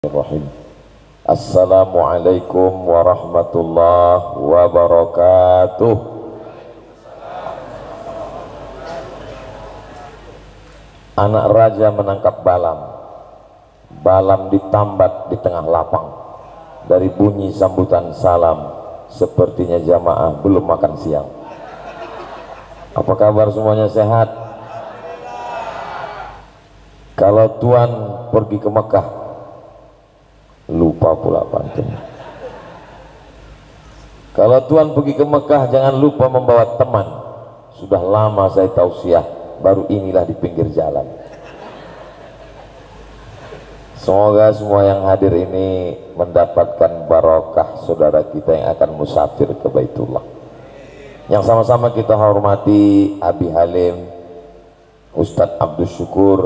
Bismillahirrahmanirrahim. Assalamualaikum warahmatullahi wabarakatuh. Anak raja menangkap balam. Balam ditambat di tengah lapang. Dari bunyi sambutan salam, sepertinya jamaah belum makan siang. Apa kabar semuanya, sehat? Kalau Tuan pergi ke Mekah, lupa pula pantun. Kalau Tuan pergi ke Mekah, jangan lupa membawa teman. Sudah lama saya tausiah, baru inilah di pinggir jalan. Semoga semua yang hadir ini mendapatkan barokah saudara kita yang akan musafir ke Baitullah. Yang sama-sama kita hormati Abi Halim, Ustadz Abdul Syukur,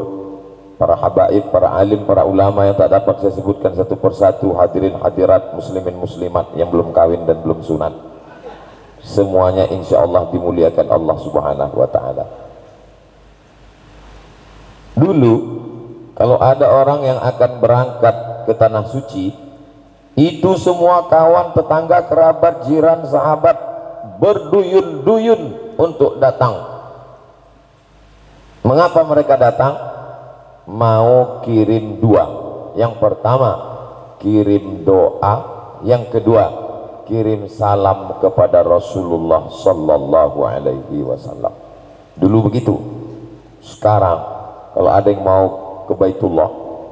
para habaib, para alim, para ulama yang tak dapat saya sebutkan satu persatu, hadirin hadirat, muslimin muslimat yang belum kawin dan belum sunat, semuanya insya Allah dimuliakan Allah subhanahu wa ta'ala. Dulu kalau ada orang yang akan berangkat ke tanah suci, itu semua kawan, tetangga, kerabat, jiran, sahabat berduyun-duyun untuk datang. Mengapa mereka datang? Mau kirim dua. Yang pertama kirim doa, yang kedua kirim salam kepada Rasulullah sallallahu alaihi wasallam. Dulu begitu. Sekarang kalau ada yang mau ke Baitullah,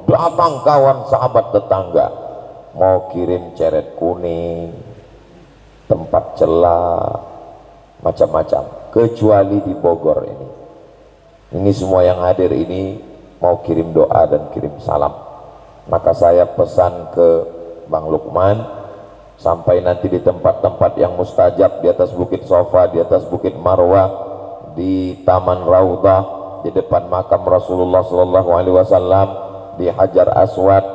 datang kawan, sahabat, tetangga, mau kirim ceret kuning, tempat celak, macam-macam, kecuali di Bogor ini. Ini semua yang hadir ini mau kirim doa dan kirim salam. Maka saya pesan ke Bang Lukman, sampai nanti di tempat-tempat yang mustajab, di atas Bukit Sofa, di atas Bukit Marwah, di Taman Raudhah, di depan makam Rasulullah sallallahu alaihi wasallam, di Hajar Aswad,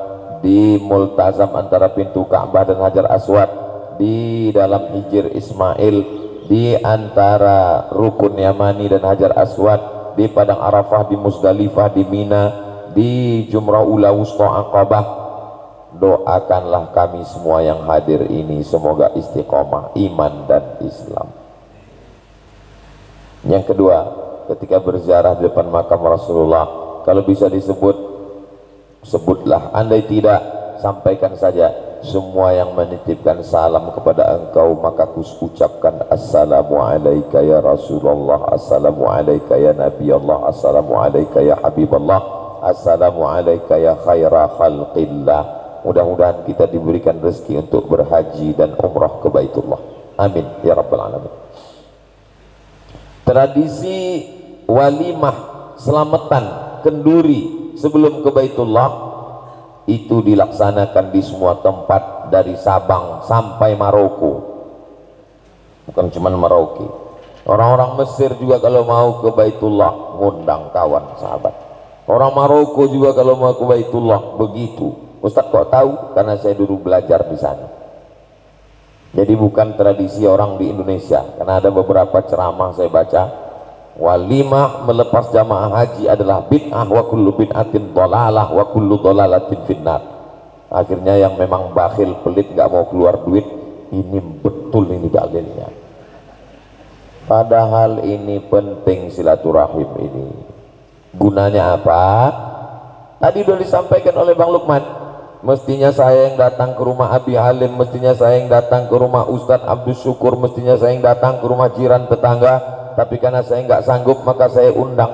di Multazam antara pintu Ka'bah dan Hajar Aswad, di dalam Hijir Ismail, di antara Rukun Yamani dan Hajar Aswad, di Padang Arafah, di Musdalifah, di Mina, di Jumrah Ula Wusta Aqabah. Doakanlah kami semua yang hadir ini semoga istiqomah iman dan Islam. Yang kedua, ketika berziarah di depan makam Rasulullah, kalau bisa disebut, sebutlah. Andai tidak, sampaikan saja. Semua yang menitipkan salam kepada engkau, maka ucapkan assalamu alaika ya Rasulullah, assalamu alaika ya Nabi Allah, assalamu alaika ya Habibullah, assalamu alaika ya khaira khalqillah. Mudah-mudahan kita diberikan rezeki untuk berhaji dan umrah ke Baitullah. Amin ya rabbal alamin. Tradisi walimah selamatan kenduri sebelum ke Baitullah itu dilaksanakan di semua tempat, dari Sabang sampai Maroko. Bukan cuma Merauke, orang-orang Mesir juga kalau mau ke Baitullah ngundang kawan sahabat. Orang Maroko juga kalau mau ke Baitullah begitu. Ustaz kok tahu? Karena saya dulu belajar di sana. Jadi bukan tradisi orang di Indonesia, karena ada beberapa ceramah saya baca, walimah melepas jamaah haji adalah bid'ah, wa kullu bid'atin dhalalah, wa kullu dhalalatin finnar. Akhirnya yang memang bakhil, pelit, nggak mau keluar duit, ini betul ini dalilnya. Padahal ini penting silaturahim ini. Gunanya apa? Tadi sudah disampaikan oleh Bang Lukman. Mestinya saya yang datang ke rumah Abi Halim, mestinya saya yang datang ke rumah Ustadz Abdul Syukur, mestinya saya yang datang ke rumah jiran tetangga, tapi karena saya nggak sanggup maka saya undang.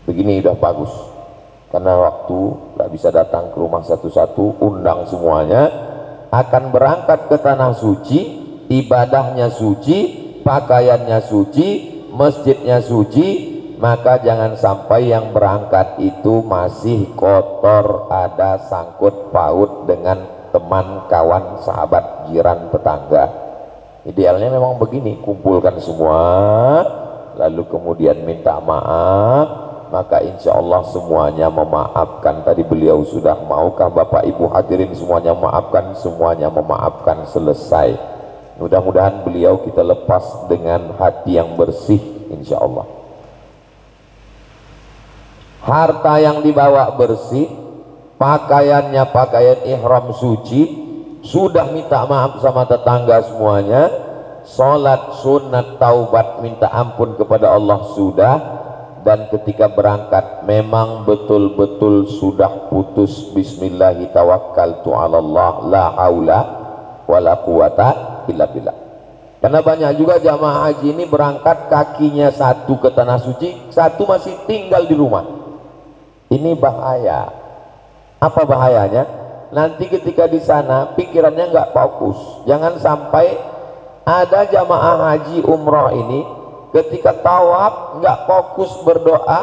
Begini udah bagus, karena waktu nggak bisa datang ke rumah satu-satu, undang semuanya. Akan berangkat ke tanah suci, ibadahnya suci, pakaiannya suci, masjidnya suci. Maka jangan sampai yang berangkat itu masih kotor, ada sangkut paut dengan teman, kawan, sahabat, jiran, tetangga. Idealnya memang begini, kumpulkan semua, lalu kemudian minta maaf, maka insya Allah semuanya memaafkan. Tadi beliau sudah, maukah Bapak Ibu hadirin semuanya memaafkan? Semuanya memaafkan, selesai. Mudah-mudahan beliau kita lepas dengan hati yang bersih insya Allah. Harta yang dibawa bersih, pakaiannya pakaian ihram suci, sudah minta maaf sama tetangga semuanya, sholat sunat taubat minta ampun kepada Allah sudah, dan ketika berangkat memang betul-betul sudah putus bismillahi tawakkaltu 'alallah la haula wala quwata illa billah. Karena banyak juga jamaah haji ini berangkat kakinya satu ke tanah suci, satu masih tinggal di rumah. Ini bahaya. Apa bahayanya? Nanti ketika di sana pikirannya nggak fokus. Jangan sampai ada jamaah haji umroh ini ketika tawaf nggak fokus berdoa,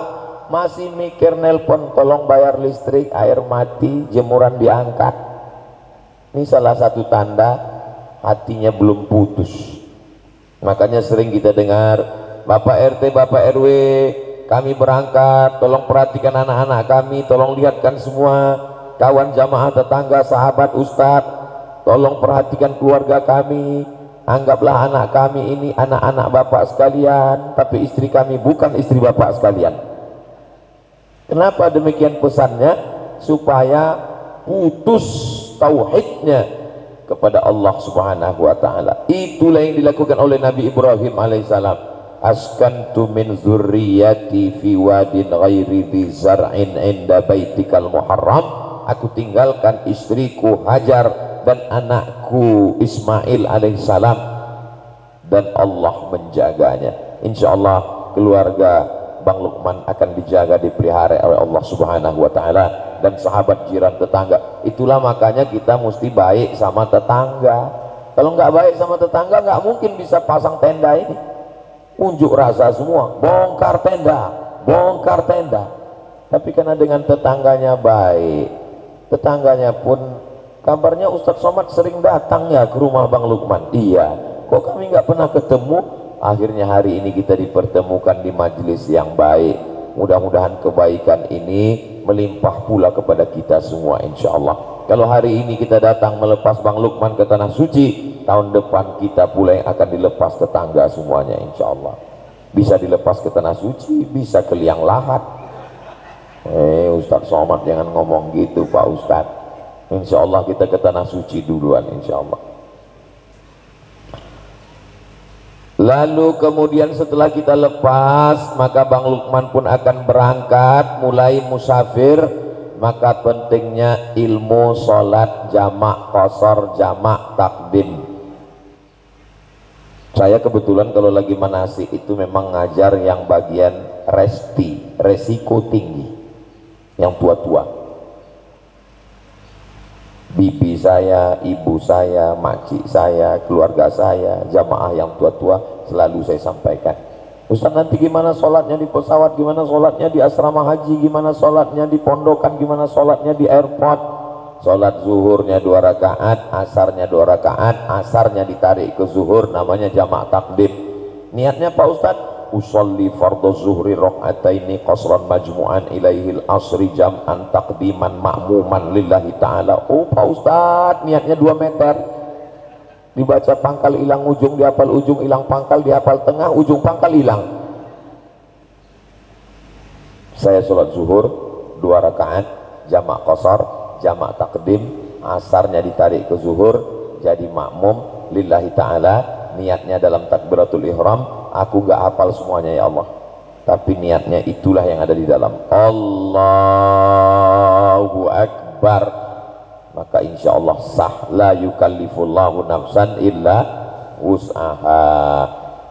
masih mikir nelpon tolong bayar listrik, air mati, jemuran diangkat. Ini salah satu tanda hatinya belum putus. Makanya sering kita dengar, Bapak RT, Bapak RW, kami berangkat, tolong perhatikan anak-anak kami, tolong lihatkan semua kawan jamaah tetangga, sahabat, ustadz, tolong perhatikan keluarga kami, anggaplah anak kami ini anak-anak bapak sekalian, tapi istri kami bukan istri bapak sekalian. Kenapa demikian pesannya? Supaya putus tauhidnya kepada Allah Subhanahu wa taala. Itulah yang dilakukan oleh Nabi Ibrahim alaihissalam. Askantu min zurriyati fi wadin ghairi dhi zar'in inda baitikal muharram. Aku tinggalkan istriku Hajar dan anakku Ismail alaihissalam, dan Allah menjaganya. Insyaallah keluarga Bang Lukman akan dijaga, dipelihara oleh Allah Subhanahu wa taala, dan sahabat, jiran, tetangga. Itulah makanya kita mesti baik sama tetangga. Kalau nggak baik sama tetangga, nggak mungkin bisa pasang tenda ini. Unjuk rasa semua, bongkar tenda, bongkar tenda. Tapi karena dengan tetangganya baik, tetangganya pun kabarnya Ustadz Somad sering datang ya ke rumah Bang Lukman. Iya, kok kami nggak pernah ketemu? Akhirnya hari ini kita dipertemukan di majelis yang baik. Mudah-mudahan kebaikan ini melimpah pula kepada kita semua insyaallah. Kalau hari ini kita datang melepas Bang Lukman ke tanah suci, tahun depan kita pula yang akan dilepas tetangga semuanya insyaallah. Bisa dilepas ke tanah suci, bisa ke liang lahat. Ustadz Somad jangan ngomong gitu Pak Ustadz. Insyaallah kita ke tanah suci duluan insyaallah. Lalu kemudian setelah kita lepas, maka Bang Lukman pun akan berangkat mulai musafir. Maka pentingnya ilmu sholat jamak qasar, jamak takdim. Saya kebetulan kalau lagi manasik itu memang ngajar yang bagian resti, resiko tinggi, yang tua-tua. Bibi saya, ibu saya, makcik saya, keluarga saya, jamaah yang tua-tua selalu saya sampaikan, Ustaz nanti gimana sholatnya di pesawat, gimana sholatnya di asrama haji, gimana sholatnya di pondokan, gimana sholatnya di airport. Sholat zuhurnya 2 rakaat, asarnya 2 rakaat, asarnya ditarik ke zuhur, namanya jamak takdim. Niatnya Pak Ustaz, usolli fardhu zuhri rakaataini qasran majmu'an ilaihil asri jam'an taqdiman ma'muman lillahi ta'ala. Oh Pak Ustaz, niatnya 2 meter, dibaca pangkal hilang ujung, dihafal ujung, hilang pangkal, dihafal tengah, ujung pangkal hilang. Saya sholat zuhur 2 rakaat jamak qasar, jamak takdim, asarnya ditarik ke zuhur, jadi makmum lillahi ta'ala. Niatnya dalam takbiratul ihram, aku gak hafal semuanya ya Allah, tapi niatnya itulah yang ada di dalam. Allahu Akbar, maka insya Allah sah. La yukallifullahu nafsan illa wus'aha.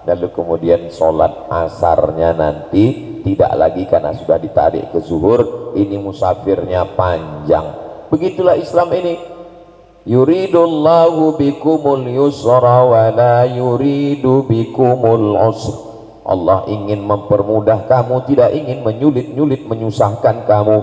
Lalu kemudian sholat asarnya nanti tidak lagi karena sudah ditarik ke zuhur, ini musafirnya panjang. Begitulah Islam ini. Yuridullahu bikumul yusra wa la yuridu bikumul usra. Allah ingin mempermudah kamu, tidak ingin menyulit-nyulit, menyusahkan kamu.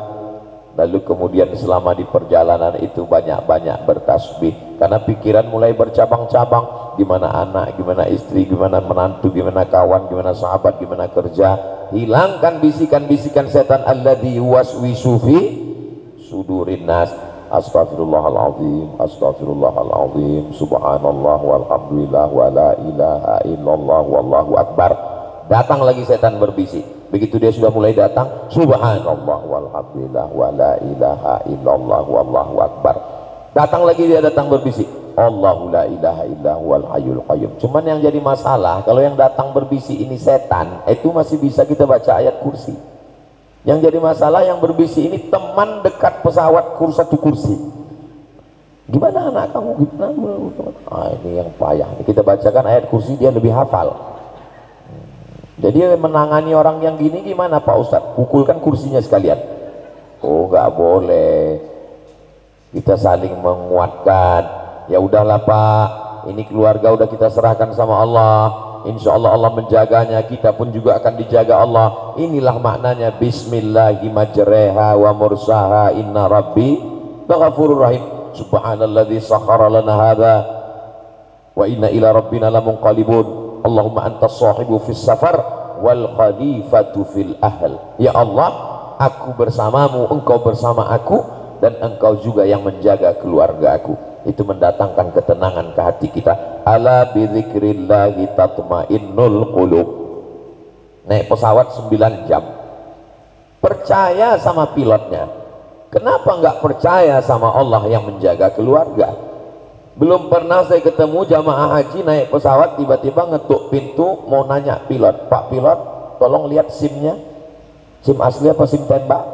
Lalu kemudian selama di perjalanan itu banyak-banyak bertasbih, karena pikiran mulai bercabang-cabang. Gimana anak, gimana istri, gimana menantu, gimana kawan, gimana sahabat, gimana kerja. Hilangkan bisikan-bisikan setan alladzi yuwaswisu fi sudurin nas. Astaghfirullahaladzim, astaghfirullahaladzim, subhanallah walhamdulillah wa la ilaha illallah wallahu akbar. datang lagi setan berbisik. Begitu dia sudah mulai datang, subhanallah walhamdulillah wala ilaha illallah wallahu akbar. Datang lagi dia datang berbisik, Allahu la ilaha illa huwal hayyul qayyum. Cuman yang jadi masalah, kalau yang datang berbisik ini setan, itu masih bisa kita baca ayat kursi. Yang jadi masalah yang berbisik ini teman dekat pesawat satu kursi. Gimana anak kamu? Gimana? Ini yang payah. Kita bacakan ayat kursi, dia lebih hafal. Jadi menangani orang yang gini gimana Pak Ustadz? Pukulkan kursinya sekalian. Oh, nggak boleh. Kita saling menguatkan. Ya udahlah Pak, ini keluarga udah kita serahkan sama Allah. Insya Allah Allah menjaganya, kita pun juga akan dijaga Allah. Inilah maknanya Bismillahi majreha wa mursaha inna rabbi laghafurur rahim. Subhanalladzi sakhara lana hadza wa inna ila rabbina lamunqalibun. Allahumma antas sahibu fis safar wal khalifatu fil ahl. Ya Allah, aku bersamamu, engkau bersama aku, dan engkau juga yang menjaga keluarga aku. Itu mendatangkan ketenangan ke hati kita. Ala bidzikrillahi tatmainnul qulub. Naik pesawat 9 jam, percaya sama pilotnya, kenapa nggak percaya sama Allah yang menjaga keluarga? Belum pernah saya ketemu jamaah haji naik pesawat tiba-tiba ngetuk pintu mau nanya pilot, Pak pilot tolong lihat SIM-nya, SIM asli apa SIM tembak?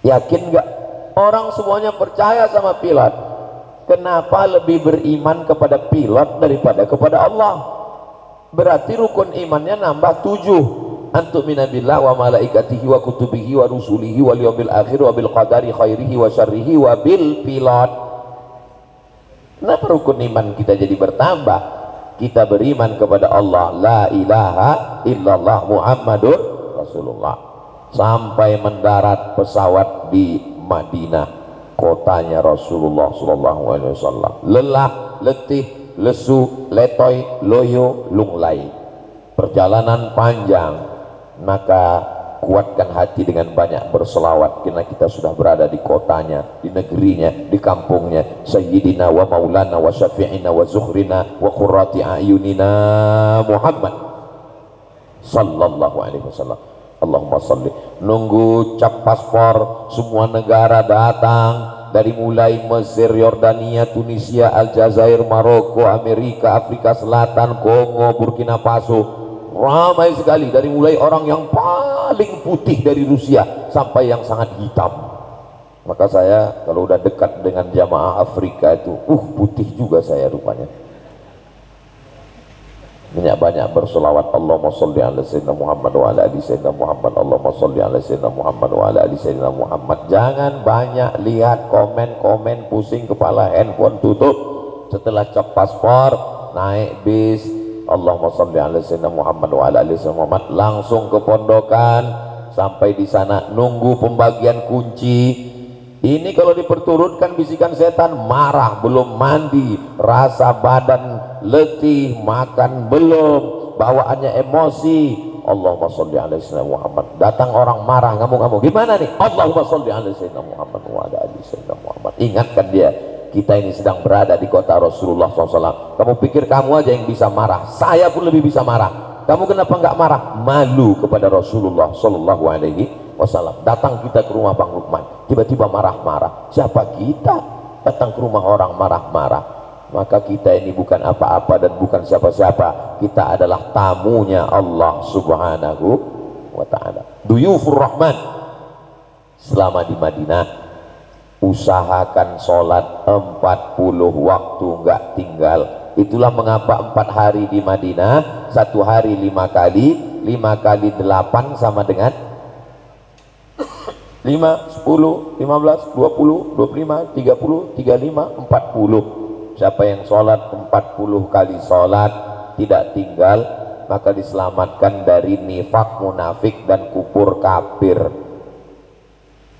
Yakin nggak? Orang semuanya percaya sama pilot. Kenapa lebih beriman kepada pilot daripada kepada Allah? Berarti rukun imannya nambah 7. Antuk minabillah wa malaikatihi wa kutubihi wa rusulihi wal yawmil akhir wa bil qadari khairihi wa syarrihi wa bil pilot. Kenapa rukun iman kita jadi bertambah? Kita beriman kepada Allah, la ilaha illallah Muhammadur Rasulullah. Sampai mendarat pesawat di Madinah, kotanya Rasulullah SAW. Lelah, letih, lesu, letoy, loyo, lunglai. Perjalanan panjang, maka kuatkan hati dengan banyak berselawat, karena kita sudah berada di kotanya, di negerinya, di kampungnya. Sayyidina wa maulana wa syafi'ina wa zuhrina wa qurrati a'yunina Muhammad sallallahu alaihi wasallam. Allahumma salli. Nunggu cap paspor, semua negara datang, dari mulai Mesir, Yordania, Tunisia, Aljazair, Maroko, Amerika, Afrika Selatan, Kongo, Burkina Faso, ramai sekali. Dari mulai orang yang paling putih dari Rusia sampai yang sangat hitam. Maka saya kalau udah dekat dengan jamaah Afrika itu, putih juga saya rupanya. Banyak bersolawat. Allahumma sholli ala sayyidina Muhammad wa ala ali sayyidina Muhammad. Allahumma sholli ala sayyidina Muhammad wa ala ali sayyidina Muhammad. Jangan banyak lihat komen-komen, pusing kepala, handphone tutup. Setelah cap paspor, naik bis, Allahumma sholli ala sayyidina Muhammad wa ala ali sayyidina Muhammad, langsung ke pondokan. Sampai di sana nunggu pembagian kunci. Ini kalau diperturutkan bisikan setan, marah, belum mandi, rasa badan letih, makan belum, bawaannya emosi. Allahumma sholli ala sayyidina Muhammad. Datang orang marah, ngamuk-ngamuk, gimana nih? Allahumma sholli ala sayyidina Muhammad wa ala ali sayyidina Muhammad. Ingatkan dia, kita ini sedang berada di kota Rasulullah SAW. Kamu pikir kamu aja yang bisa marah? Saya pun lebih bisa marah. Kamu kenapa nggak marah? Malu kepada Rasulullah Sallallahu Alaihi Wasallam. Datang kita ke rumah Bang Lukman, tiba-tiba marah-marah. Siapa kita datang ke rumah orang marah-marah? Maka kita ini bukan apa-apa dan bukan siapa-siapa. Kita adalah tamunya Allah Subhanahu wa Ta'ala. Duyufur Rahman. Selama di Madinah, usahakan sholat 40 waktu, nggak tinggal. Itulah mengapa 4 hari di Madinah, 1 hari 5 kali, 5 kali 8 sama dengan 5, 10, 15, 20, 25, 30, 35, 40. Siapa yang sholat 40 kali sholat tidak tinggal, maka diselamatkan dari nifak, munafik, dan kufur kafir.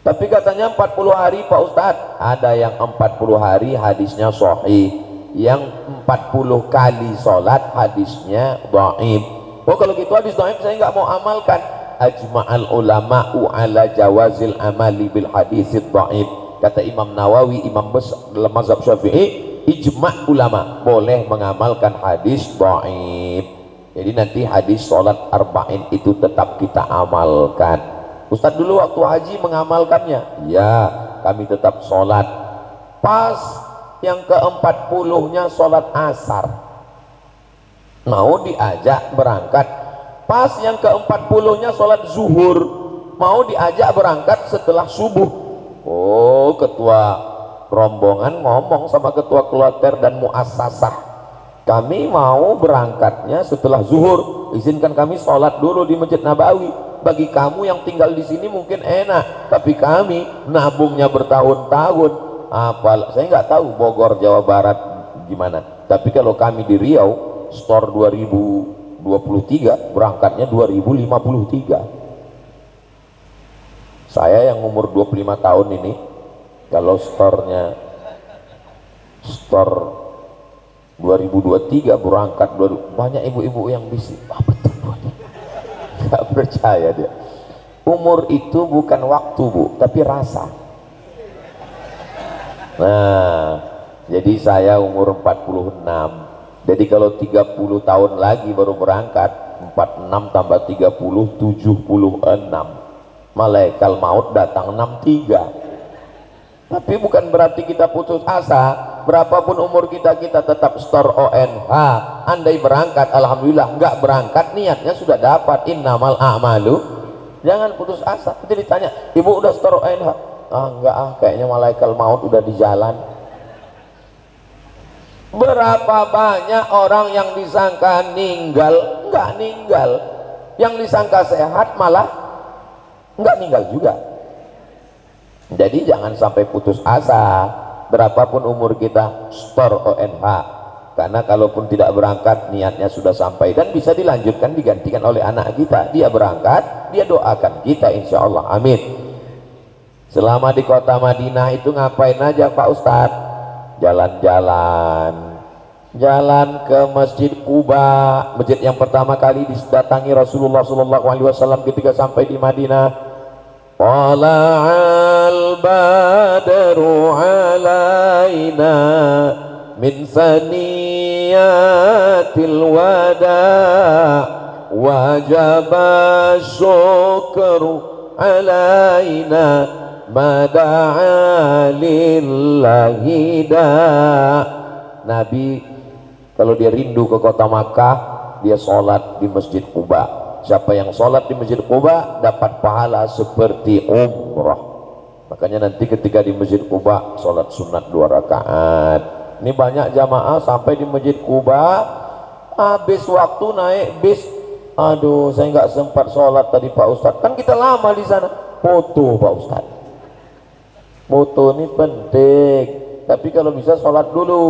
Tapi katanya 40 hari Pak Ustadz, ada yang 40 hari hadisnya sahih, yang 40 kali sholat hadisnya dhaif. Oh kalau gitu hadis dhaif saya nggak mau amalkan. Ajma'al ulama'u ala jawazil amali bil hadisid dhaif. Kata Imam Nawawi, imam besar dalam mazhab Syafi'i, ijma' ulama boleh mengamalkan hadis dhaif. Jadi nanti hadis sholat arba'in itu tetap kita amalkan. Ustadz dulu waktu haji mengamalkannya, ya kami tetap sholat. Pas yang ke-40-nya sholat asar, mau diajak berangkat. Pas yang ke-40-nya sholat zuhur, mau diajak berangkat setelah subuh. Oh, ketua rombongan ngomong sama ketua kloter dan muassasah, kami mau berangkatnya setelah zuhur, izinkan kami sholat dulu di Masjid Nabawi. Bagi kamu yang tinggal di sini mungkin enak, tapi kami nabungnya bertahun-tahun. Saya nggak tahu Bogor Jawa Barat gimana, tapi kalau kami di Riau store 2023 berangkatnya 2053. Saya yang umur 25 tahun ini, kalau store 2023 berangkat, banyak ibu-ibu yang bisik, betul nggak percaya dia. Umur itu bukan waktu Bu, tapi rasa. Nah, jadi saya umur 46, jadi kalau 30 tahun lagi baru berangkat, 46 tambah 30, 76. Malaikat maut datang 63. Tapi bukan berarti kita putus asa. Berapapun umur kita, kita tetap store ONH. Andai berangkat, alhamdulillah. Enggak berangkat, niatnya sudah dapat. Innamal a'malu. Jangan putus asa. Nanti ditanya, ibu udah store ONH? Enggak kayaknya malaikat maut udah di jalan. Berapa banyak orang yang disangka ninggal, enggak ninggal. Yang disangka sehat malah enggak ninggal juga. Jadi jangan sampai putus asa. Berapapun umur kita, store ONH. Karena kalaupun tidak berangkat, niatnya sudah sampai dan bisa dilanjutkan, digantikan oleh anak kita. Dia berangkat, dia doakan kita, insya Allah. Amin. Selama di kota Madinah itu ngapain aja Pak Ustadz? Jalan-jalan, jalan ke Masjid Quba, masjid yang pertama kali didatangi Rasulullah SAW ketika sampai di Madinah. Tala'al badru alaina min saniyatil wada' wajaba syukru alaina mada'a lillahi da'. Nabi kalau dia rindu ke kota Makkah, dia sholat di Masjid Quba. Siapa yang sholat di Masjid Quba dapat pahala seperti umrah. Makanya nanti ketika di Masjid Quba sholat sunat 2 rakaat. Ini banyak jamaah sampai di Masjid Quba, habis waktu naik bis, aduh saya nggak sempat sholat tadi Pak Ustadz. Kan kita lama di sana. Foto Pak Ustadz. Foto ini penting. Tapi kalau bisa sholat dulu,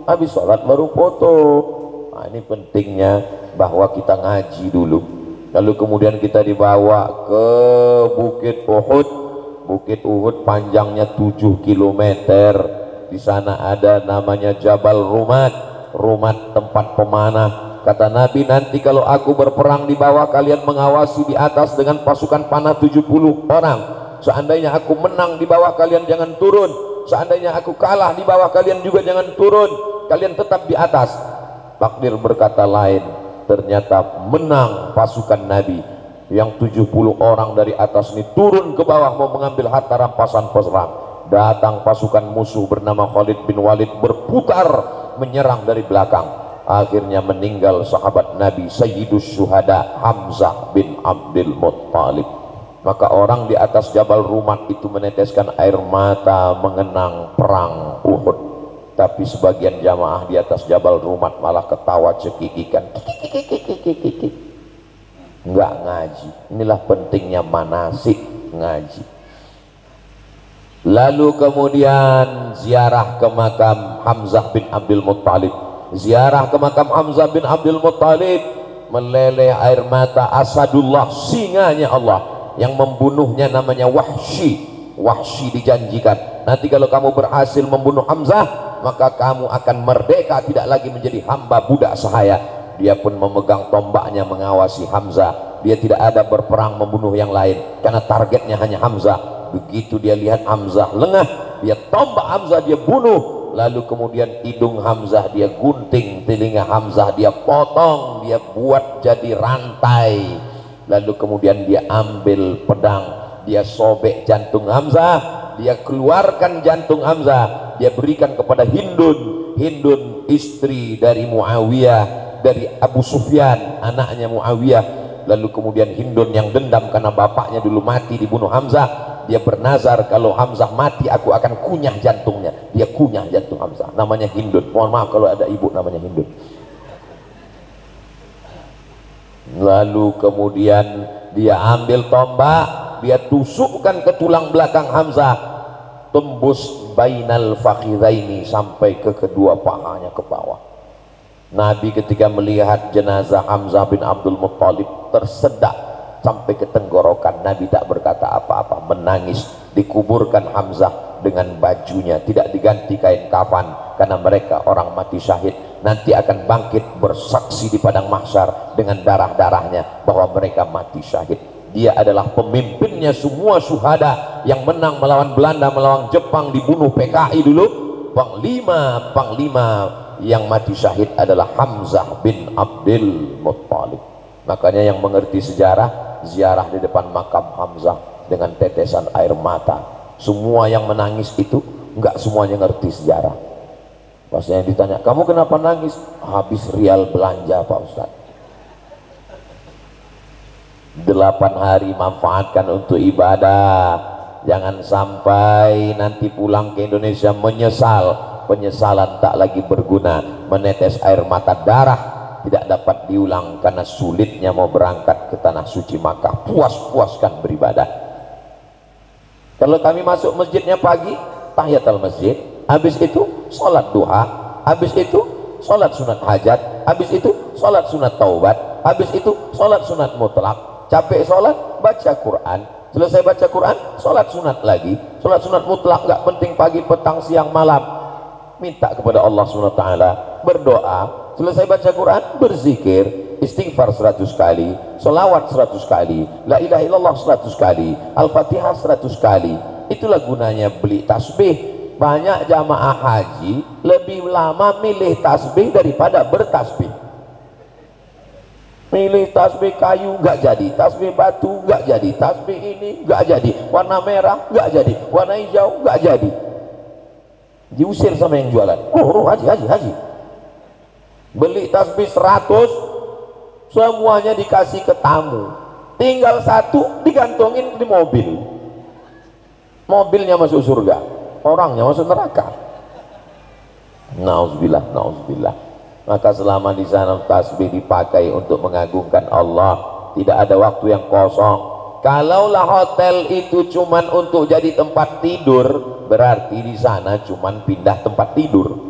habis sholat baru foto. Nah, ini pentingnya bahwa kita ngaji dulu. Lalu kemudian kita dibawa ke Bukit Uhud. Bukit Uhud panjangnya 7 km. Di sana ada namanya Jabal Rumat. Rumat tempat pemanah. Kata Nabi, nanti kalau aku berperang di bawah, kalian mengawasi di atas dengan pasukan panah 70 orang. Seandainya aku menang di bawah, kalian jangan turun. Seandainya aku kalah di bawah, kalian juga jangan turun. Kalian tetap di atas. Takdir berkata lain. Ternyata menang pasukan Nabi. Yang 70 orang dari atas ini turun ke bawah mau mengambil harta rampasan perang. Datang pasukan musuh bernama Khalid bin Walid berputar menyerang dari belakang. Akhirnya meninggal sahabat Nabi Sayyidus Syuhada Hamzah bin Abdul Muttalib. Maka orang di atas Jabal Rumat itu meneteskan air mata mengenang perang Uhud. Tapi sebagian jamaah di atas Jabal Rumat malah ketawa cekikikan, enggak ngaji. Inilah pentingnya manasik ngaji. Lalu kemudian ziarah ke makam Hamzah bin Abdul Muttalib. Ziarah ke makam Hamzah bin Abdul Muttalib, meleleh air mata. Asadullah, singanya Allah, yang membunuhnya namanya Wahsy. Wahsy dijanjikan, nanti kalau kamu berhasil membunuh Hamzah, maka kamu akan merdeka, tidak lagi menjadi hamba budak sahaya. Dia pun memegang tombaknya mengawasi Hamzah. Dia tidak ada berperang membunuh yang lain karena targetnya hanya Hamzah. Begitu dia lihat Hamzah lengah, dia tombak Hamzah, dia bunuh. lalu kemudian hidung Hamzah dia gunting, telinga Hamzah dia potong, dia buat jadi rantai, lalu kemudian dia ambil pedang, dia sobek jantung Hamzah, dia keluarkan jantung Hamzah, dia berikan kepada Hindun istri dari Muawiyah, dari Abu Sufyan anaknya Muawiyah. Lalu kemudian Hindun yang dendam karena bapaknya dulu mati dibunuh Hamzah, dia bernazar kalau Hamzah mati aku akan kunyah jantungnya. Dia kunyah jantung Hamzah, namanya Hindun. Mohon maaf kalau ada ibu namanya Hindun. Lalu kemudian dia ambil tombak, dia tusukkan ke tulang belakang Hamzah, tembus bainal fakhidaini sampai ke kedua pahanya ke bawah. Nabi ketika melihat jenazah Hamzah bin Abdul Muttalib tersedak sampai ke tenggorokan, Nabi tak berkata apa-apa, menangis. Dikuburkan Hamzah dengan bajunya, tidak diganti kain kafan, karena mereka orang mati syahid nanti akan bangkit bersaksi di padang mahsyar dengan darah-darahnya bahwa mereka mati syahid. Dia adalah pemimpinnya semua syuhada yang menang melawan Belanda, melawan Jepang, dibunuh PKI dulu. Panglima yang mati syahid adalah Hamzah bin Abdul Muttalib. Makanya yang mengerti sejarah, ziarah di depan makam Hamzah dengan tetesan air mata. Semua yang menangis itu enggak semuanya ngerti sejarah. Pas yang ditanya, kamu kenapa nangis? Habis rial belanja Pak Ustadz. 8 hari manfaatkan untuk ibadah. Jangan sampai nanti pulang ke Indonesia menyesal. Penyesalan tak lagi berguna, menetes air mata darah tidak dapat diulang karena sulitnya mau berangkat ke tanah suci Makkah. Puas-puaskan beribadah. Kalau kami masuk masjidnya pagi, tahiyatul masjid, habis itu sholat duha, habis itu sholat sunat hajat, habis itu sholat sunat taubat, habis itu sholat sunat mutlak. Capek sholat, baca Quran, selesai baca Quran, sholat sunat lagi, sholat sunat mutlak, nggak penting pagi, petang, siang, malam, minta kepada Allah SWT, berdoa, selesai baca Quran, berzikir, istighfar 100 kali, selawat 100 kali, la ilaha illallah 100 kali, al-fatihah 100 kali. Itulah gunanya beli tasbih. Banyak jamaah haji lebih lama milih tasbih daripada bertasbih. Milih tasbih kayu nggak jadi, tasbih batu nggak jadi, tasbih ini nggak jadi, warna merah nggak jadi, warna hijau nggak jadi. Diusir sama yang jualan. Oh haji. Beli tasbih 100, semuanya dikasih ke tamu. Tinggal 1 digantungin di mobil. Mobilnya masuk surga, orangnya masuk neraka. Nauzubillah. Maka selama di sana tasbih dipakai untuk mengagungkan Allah, tidak ada waktu yang kosong. Kalaulah hotel itu cuman untuk jadi tempat tidur, berarti di sana cuman pindah tempat tidur.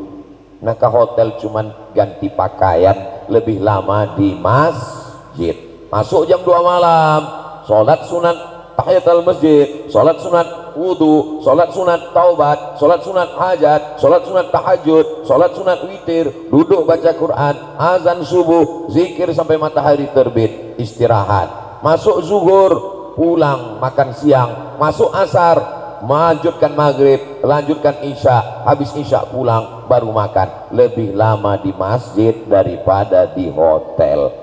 Maka hotel cuman ganti pakaian, lebih lama di masjid. Masuk jam 2 malam, sholat sunat tahiyatul masjid, sholat sunat wudu, sholat sunat taubat, sholat sunat hajat, sholat sunat tahajud, sholat sunat witir, duduk baca Quran, azan subuh, zikir sampai matahari terbit, istirahat. Masuk zuhur, pulang makan siang, masuk asar, melanjutkan maghrib, lanjutkan isya, habis isya pulang baru makan. Lebih lama di masjid daripada di hotel.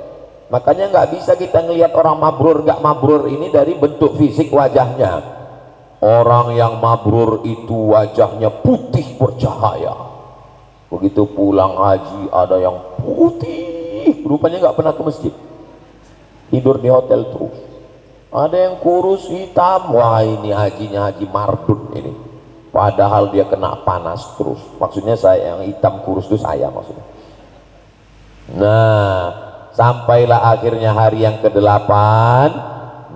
Makanya nggak bisa kita ngelihat orang mabrur nggak mabrur ini dari bentuk fisik wajahnya. Orang yang mabrur itu wajahnya putih bercahaya. Begitu pulang haji ada yang putih, rupanya nggak pernah ke masjid, tidur di hotel terus. Ada yang kurus hitam, wah ini hajinya haji mardun ini, padahal dia kena panas terus. Maksudnya saya yang hitam kurus itu saya maksudnya. Nah, sampailah akhirnya hari yang ke-8,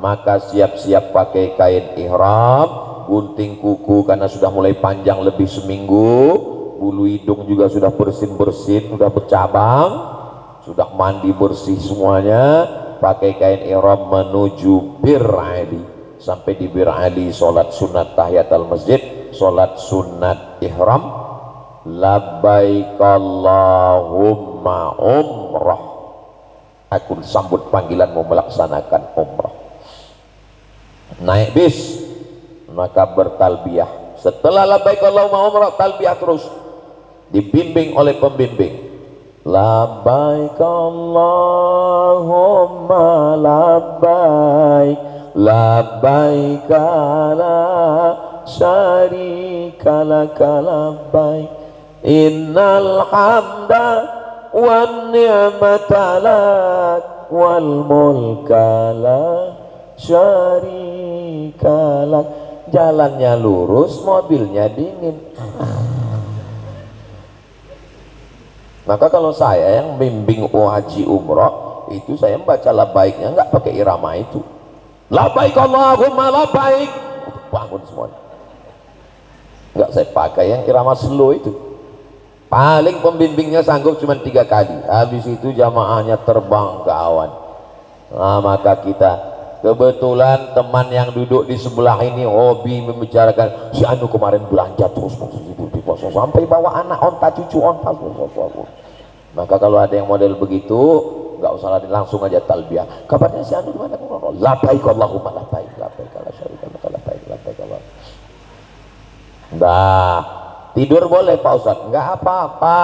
maka siap-siap pakai kain ihram, gunting kuku karena sudah mulai panjang lebih seminggu, bulu hidung juga sudah bersin-bersin, sudah bercabang, sudah mandi bersih semuanya, pakai kain ihram menuju Bir Ali. Sampai di Bir Ali sholat sunat tahiyatul masjid, sholat sunat ihram, labbaik Allahumma umrah, aku sambut panggilanmu melaksanakan umrah. Naik bis, maka bertalbiyah. Setelah labbaik Allahumma umrah, talbiyah terus. dibimbing oleh pembimbing. Labbaik Allahumma labbaik, labbaik la syarika laka labbaik, innal hamda wan ni'mata lak wal mulka la syarika lak. Jalannya lurus, mobilnya dingin. Maka kalau saya yang bimbing haji umroh itu, saya membaca labbaiknya nggak pakai irama itu. Labbaik Allahumma labbaik, bangun semuanya. Nggak saya pakai yang irama slow itu. Paling pembimbingnya sanggup cuma 3 kali, habis itu jamaahnya terbang ke awan. Nah, maka kita kebetulan teman yang duduk di sebelah ini hobi membicarakan si anu kemarin belanja terus sampai bawa anak onta cucu onta. Maka kalau ada yang model begitu nggak usah langsung aja talbiyah. Kabarnya si anu gimana? Labbaik Allahumma labbaik, labbaik la syarika laka labbaik, labbaik Allah. Nah, tidur boleh Pak Ustadz? Nggak apa-apa.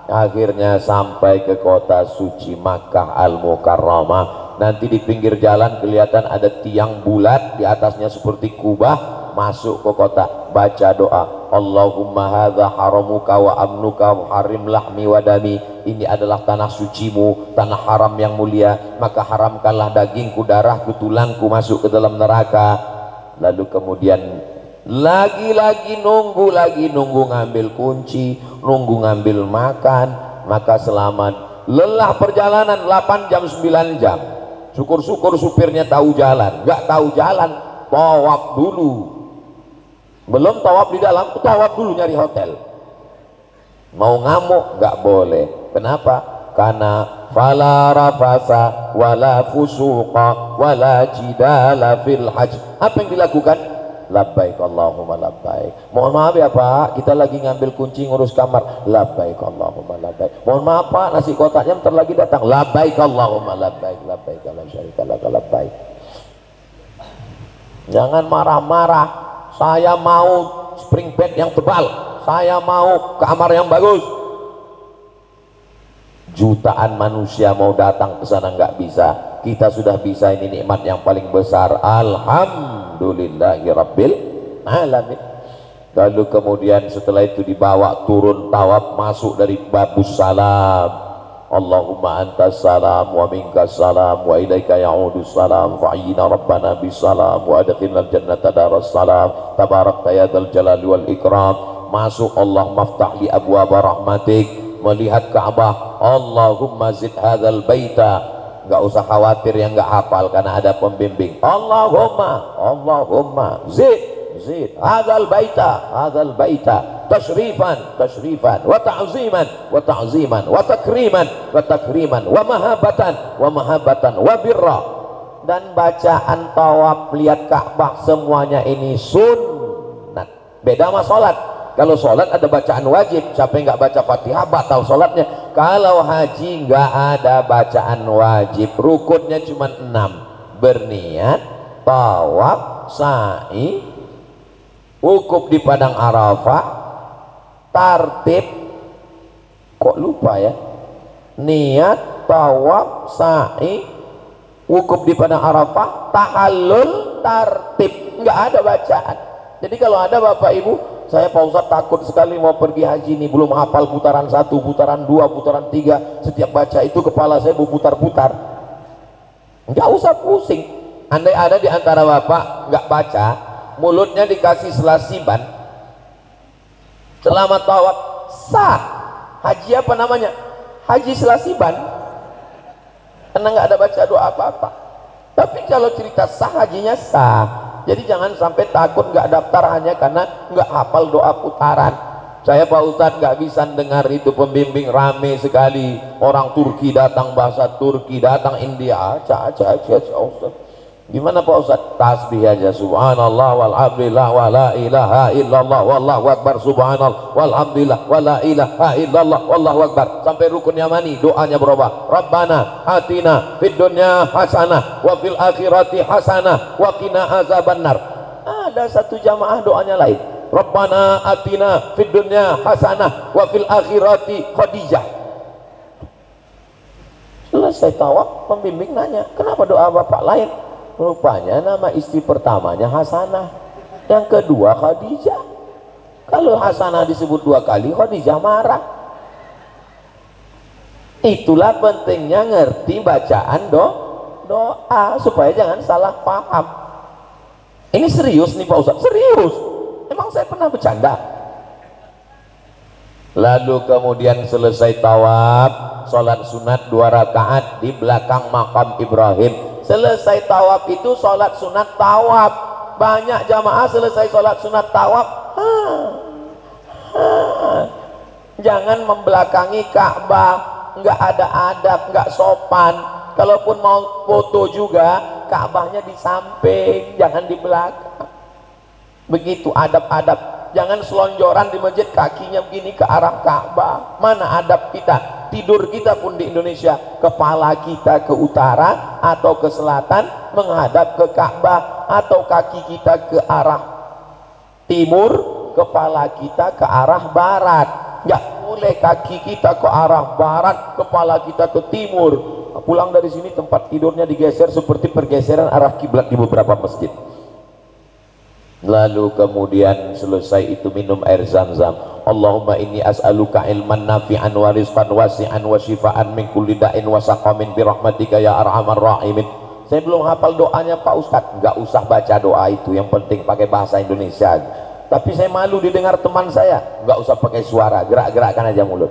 Akhirnya sampai ke kota suci Makkah Al-Mukarramah. Nanti di pinggir jalan kelihatan ada tiang bulat, di atasnya seperti kubah. Masuk ke kota, baca doa, Allahumma hadza haramuka wa amnuka wa harim lahmi wa dami. Ini adalah tanah sucimu, tanah haram yang mulia, maka haramkanlah dagingku, darahku, tulangku masuk ke dalam neraka. Lalu kemudian lagi-lagi nunggu ngambil kunci, nunggu ngambil makan. Maka selama lelah perjalanan 8 jam 9 jam, syukur-syukur supirnya tahu jalan. Nggak tahu jalan, tawaf dulu. Belum tawaf di dalam, tawaf dulu nyari hotel. Mau ngamuk nggak boleh. Kenapa? Karena fala rafasa wala fusuqa wala jidala fil hajj. Apa yang dilakukan? Labbaik Allahumma labbaik. Mohon maaf ya Pak, kita lagi ngambil kunci ngurus kamar. Labbaik Allahumma labbaik. Mohon maaf Pak, nasi kotaknya bentar lagi datang. Labbaik Allahumma labbaik, labbaik la syarika laka labbaik. Jangan marah-marah. Saya mau spring bed yang tebal, saya mau kamar yang bagus. Jutaan manusia mau datang ke sana nggak bisa. Kita sudah bisa, ini nikmat yang paling besar. Alhamdulillahirabbil alamin. Lalu kemudian setelah itu dibawa turun tawaf, masuk dari babus salam. Allahumma antas salam wa minkas salam wa ilaika ya'udus salam fa'ina rabbana bis salam wa adkhilnal jannata daras salam tabarakta ya dzal jalali wal ikram. Masuk, Allah maftah li abwaaba rahmatik. Melihat Ka'bah, Allahumma zid hadzal baita. Enggak usah khawatir yang enggak hafal karena ada pembimbing. Allahumma zid hadzal baita tashrifan wa ta'ziman wa takriman wa mahabbatan wa birra. Dan bacaan tawaf lihat Ka'bah semuanya ini sunnat. Beda sama sholat. Kalau sholat ada bacaan wajib, siapa yang nggak baca Fatihah batal sholatnya. Kalau haji nggak ada bacaan wajib, rukunnya cuma 6: berniat, tawaf, sa'i, wukuf di padang Arafah, tartib, kok lupa ya, niat, tawaf, sa'i, wukuf di padang Arafah, tahallul, tartib. Nggak ada bacaan. Jadi kalau ada Bapak Ibu, saya Pak Ustadz takut sekali mau pergi haji ini, belum hafal putaran 1, putaran 2, putaran 3, setiap baca itu kepala saya berputar-putar. Nggak usah pusing. Andai ada di antara Bapak nggak baca, mulutnya dikasih selasiban, selama tawaf sah. Haji apa namanya? Haji selasiban, karena nggak ada baca doa apa-apa. Tapi kalau cerita sah, hajinya sah. Jadi jangan sampai takut nggak daftar hanya karena nggak hafal doa putaran. Saya Pak Ustadz nggak bisa dengar itu pembimbing rame sekali, orang Turki datang, bahasa Turki datang, India aja Ustadz. Gimana Pak Ustadz? Tasbih aja, subhanallah walhamdulillah wa la ilaha illallah wallahu akbar, subhanallah walhamdulillah wa la ilaha illallah wallahu akbar, sampai rukun yamani. Doanya berubah, Rabbana atina fid dunya hasanah wa fil akhirati hasanah wa qina azabannar. Ada satu jamaah doanya lain, Rabbana atina fid dunya hasanah wa fil akhirati Khadijah. Selesai tawaf, pembimbing nanya, kenapa doa bapak lain? Rupanya nama istri pertamanya Hasanah, yang kedua Khadijah. Kalau Hasanah disebut 2 kali, Khadijah marah. Itulah pentingnya ngerti bacaan doa supaya jangan salah paham. Ini serius nih Pak Ustadz, serius. Emang saya pernah bercanda? Lalu kemudian selesai tawaf, sholat sunat 2 rakaat di belakang makam Ibrahim. Selesai tawaf itu sholat sunat tawaf. Banyak jamaah selesai sholat sunat tawaf, jangan membelakangi Ka'bah, nggak ada adab, nggak sopan. Kalaupun mau foto juga, Ka'bahnya di samping, jangan di belakang. Begitu adab-adab. Jangan selonjoran di masjid, kakinya begini ke arah Ka'bah. Mana adab kita? Tidur kita pun di Indonesia, kepala kita ke utara atau ke selatan menghadap ke Ka'bah, atau kaki kita ke arah timur, kepala kita ke arah barat. Nggak boleh kaki kita ke arah barat, kepala kita ke timur. Pulang dari sini tempat tidurnya digeser seperti pergeseran arah kiblat di beberapa masjid. Lalu kemudian selesai itu minum air zam-zam. Allahumma inni as'aluka ilman nafi'an wa rizqan wasi'an wa shifaan min kulli da'in wa saqamin bi rahmatika ya arhamar rahimin. Saya belum hafal doanya Pak Ustadz. Enggak usah baca doa itu, yang penting pakai bahasa Indonesia. Tapi saya malu didengar teman saya. Enggak usah pakai suara, gerak-gerakkan aja mulut.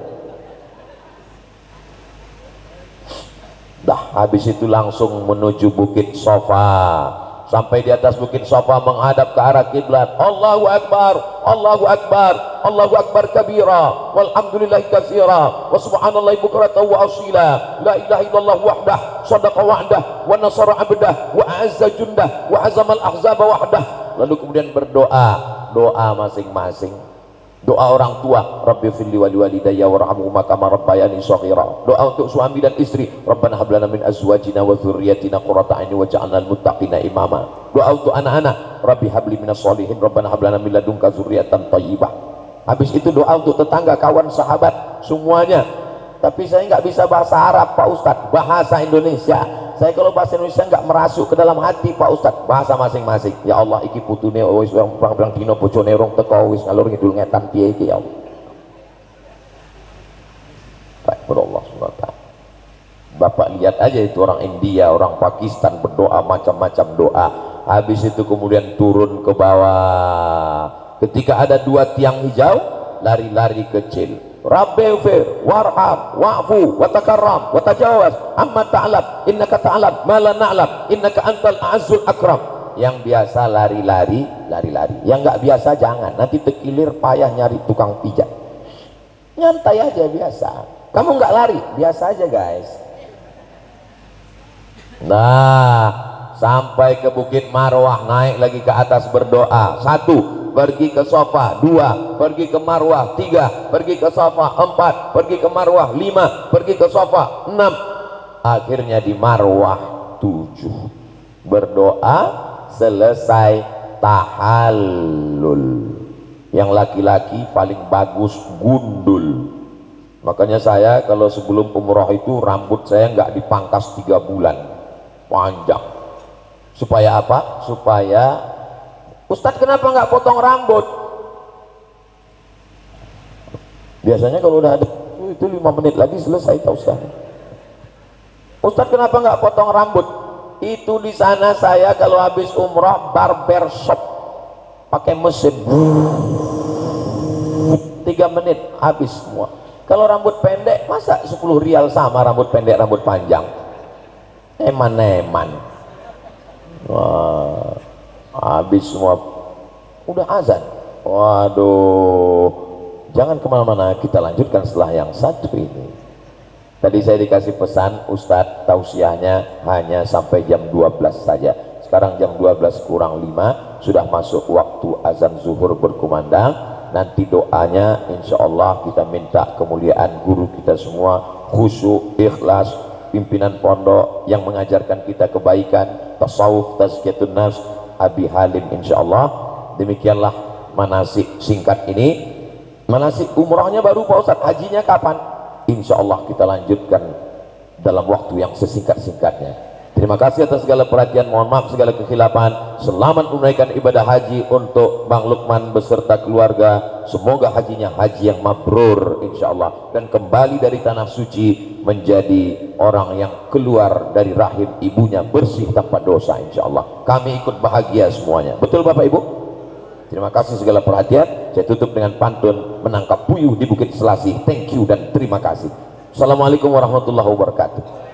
Dah habis itu langsung menuju Bukit Sofa. Sampai di atas Bukit Sofa menghadap ke arah kiblat. Allahu Akbar, Allahu Akbar, Allahu Akbar kabira, walhamdulillahi katsira, wa subhanallahi bukratan wa asila, la ilaha illallah wahdah, sadaqa wa'dah, wa nasara 'abdah, wa a'azza jundah, wa hazamal ahzaba wahdah. Lalu kemudian berdoa, doa masing-masing. Doa orang tua, Rabbi firli wali walidayya warhamhuma kama rabbayani shaghira. Doa untuk suami dan istri, Rabbana hab lana min azwajina wa dzurriyyatina qurrata a'yun waj'alna lil muttaqina imama. Doa untuk anak-anak, Rabbi habli minas sholihin, Rabbana hab lana min ladunka dzurriyyatan thayyibah. Habis itu doa untuk tetangga, kawan, sahabat, semuanya. Tapi saya nggak bisa bahasa Arab Pak Ustadz, bahasa Indonesia. Saya kalau bahasa Indonesia nggak merasuk ke dalam hati Pak Ustadz. Bahasa masing-masing. Ya Allah, iki putune wis orang dino bojone rong teko wis ngalur ngidul ngetan piye iki ya Allah. Baik Allah SWT. Bapak lihat aja itu orang India, orang Pakistan berdoa macam-macam doa. Habis itu kemudian turun ke bawah. Ketika ada 2 tiang hijau, lari-lari kecil. Rabbighfir warham wa'fu wa takarram wa tajawaz amma ta'lam innaka ta'lam ma la na'lam innaka antal a'azzul akram. Yang biasa lari-lari, yang nggak biasa jangan, nanti terkilir payah nyari tukang pijat. Nyantai aja biasa. Kamu nggak lari, biasa aja guys. Nah, sampai ke Bukit Marwah, naik lagi ke atas berdoa. 1, pergi ke Sofa. 2, pergi ke Marwah. 3, pergi ke Sofa. 4, pergi ke Marwah. 5, pergi ke Sofa. 6, akhirnya di Marwah. 7, berdoa selesai tahallul. Yang laki-laki paling bagus gundul. Makanya saya kalau sebelum umroh itu rambut saya nggak dipangkas 3 bulan, panjang. Supaya apa? Supaya Ustadz kenapa nggak potong rambut? Biasanya kalau udah ada itu 5 menit lagi selesai tau Ustadz. Ustadz kenapa nggak potong rambut? Itu di sana saya kalau habis umrah barber shop, pakai mesin 3 menit habis semua. Kalau rambut pendek masa 10 rial sama rambut pendek rambut panjang? Eman-eman. Wah, habis semua. Udah azan. Waduh, jangan kemana-mana, kita lanjutkan setelah yang satu ini. Tadi saya dikasih pesan Ustadz tausiahnya hanya sampai jam 12 saja. Sekarang jam 12 kurang 5 sudah masuk waktu azan zuhur berkumandang. Nanti doanya insya Allah kita minta kemuliaan guru kita semua, khusyuk, ikhlas, pimpinan pondok yang mengajarkan kita kebaikan, tasawuf, tazkiyatun nafs, Abi Halim insya Allah. Demikianlah manasik singkat ini. Manasik umrohnya baru Pak Ustadz, hajinya kapan? Insya Allah kita lanjutkan dalam waktu yang sesingkat-singkatnya. Terima kasih atas segala perhatian, mohon maaf segala kekhilafan. Selamat menunaikan ibadah haji untuk Bang Lukman beserta keluarga. Semoga hajinya haji yang mabrur insya Allah, dan kembali dari tanah suci menjadi orang yang keluar dari rahim ibunya bersih tanpa dosa insya Allah. Kami ikut bahagia semuanya. Betul Bapak Ibu? Terima kasih segala perhatian. Saya tutup dengan pantun menangkap puyuh di Bukit Selasih. Thank you dan terima kasih. Assalamualaikum warahmatullahi wabarakatuh.